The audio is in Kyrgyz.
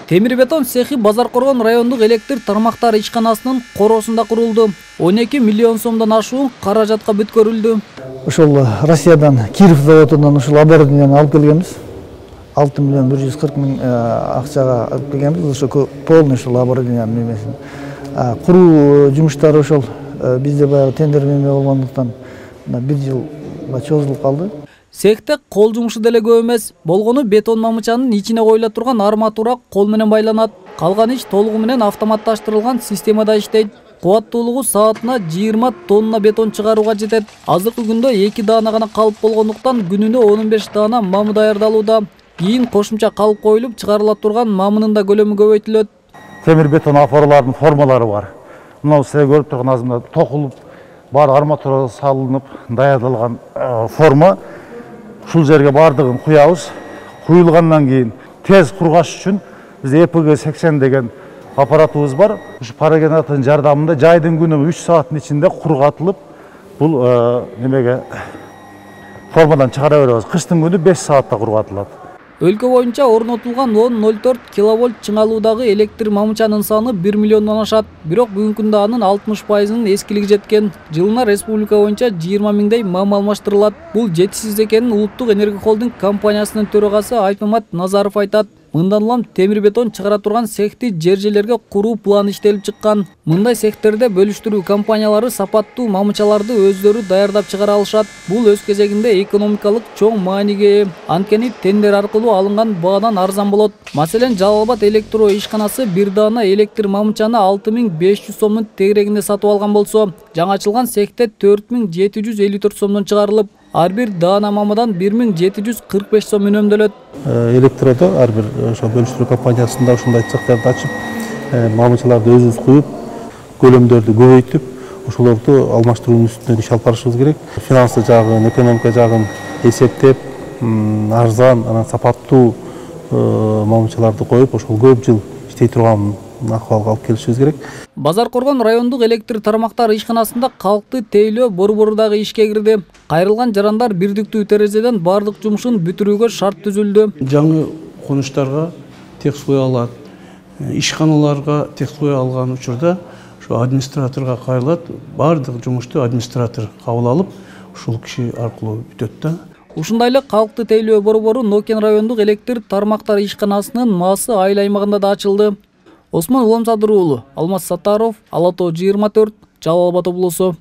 Темир бетон цехи Базаркоргон райондук электр тармактары ишканасынын короосунда курулду. 12 миллион сомдон ашуун каражатка бүткөрүлдү. Ошол Россиядан Киров заводунан ушул оборудованияны алып келгенбиз. 6 миллион 140 миң акчага алып келгенбиз. Ошол полный ушул оборудованиянын немесин. Куруу жумуштары ошол бизде баягы тендер неме болгондуктан 1 жылга чозулуп калды. Цехте кол жумушу деле көп эмес. Болгону бетон мамычанын ичине коюла турган арматура кол менен байланат. Калган иш толугу менен автоматташтырылган системада иштейт. Кубаттуулугу саатына 20 тонна бетон чыгарууга жетет. Азыркы күндө 2 даана гана калып болгондуктан күнүнө 15 даана мамы даярдалууда. Кийин кошумча калып коюлуп чыгарыла турган мамынын да көлөмү көбөйтүлөт. Темир бетон опоралардын формалары бар. Мына сиз көрүп турган азында токулуп, бар арматура салынып даярдалган форма. Ушул жерге бардыгын куябыз. Куюлгандан кийин тез кургаш үчүн биз EPG-80 деген аппаратыбыз бар. Ушу парагенераттын жардамында жайдын күнү 3 сааттын ичинде кургатылып, бул немеге формадан чыгара беребиз. Кыштын күнү 5 саатта кургатылат. Өлкө боюнча орнотулган 10.04 киловольт чыңалуудагы электр мамычанын саны 1 миллиондон ашат. Бирок бүгүнкү күндө анын 60%-нын эскилиги жеткен. Жылына республика боюнча 20 миңдей мам алмаштырылат. Бул жетишсиз экенин Улуттук энергия холдинг компаниясынын төрагасы Айтмамат Назаров айтат. Мындан улам темир бетон чыгара турган цехти жер-жерлерге куруу планы иштелип чыккан. Мындай цехтерде бөлүштүрүү компаниялары сапаттуу мамычаларды өздөрү даярдап чыгара алышат. Бул өз кезегинде экономикалык чоң мааниге ээ. Анткени тендер аркылуу алынган баадан арзан болот. Маселен, Жалал Абад электро ишканасы бир даана электр мамычаны 6500 сомдун тегерегинде сатып алган болсо, жаңы ачылган цехте 4754 сомдон чыгарылып, ар бир даана мамадан 1745 сом үнөмдөлөт. Электрода ар бир ошо бөлүштүрүү компаниясында ушундай цехтерди ачып, мамычаларды өзүбүз куюп, көлөмдөрдү көбөйтүп, ошолорду алмаштыруунун үстүнөн иш алып барышыбыз керек. Финансы жагын, экономика жагын эсептеп, арзан, анан сапаттуу мамычаларды коюп, ошол көп жыл иштей турган акыбалга алып келишибиз керек. Базаркоргон райондук электр тармактары ишканасында калкты тейлөө борбору дагы ишке кирди. Кайрылган жарандар бирдиктүү терезеден бардык жумушун бүтүрүүгө шарт түзүлдү. Жаңы конуштарга текст кое алат. Ишканаларга текст кое алган учурда ошо администраторго кайрылат. Бардык жумушту администратор кабыл алып, ушул киши аркылуу бүтөт да. Ушундай эле калкты тейлөө борбору Нокен райондук электр тармактары ишканасынын Маасы айыл аймагында да ачылды. Осмон Уламсадыр уулу, Алмаз Саттаров, Ала Тоо 24, Жалал Абад облусу.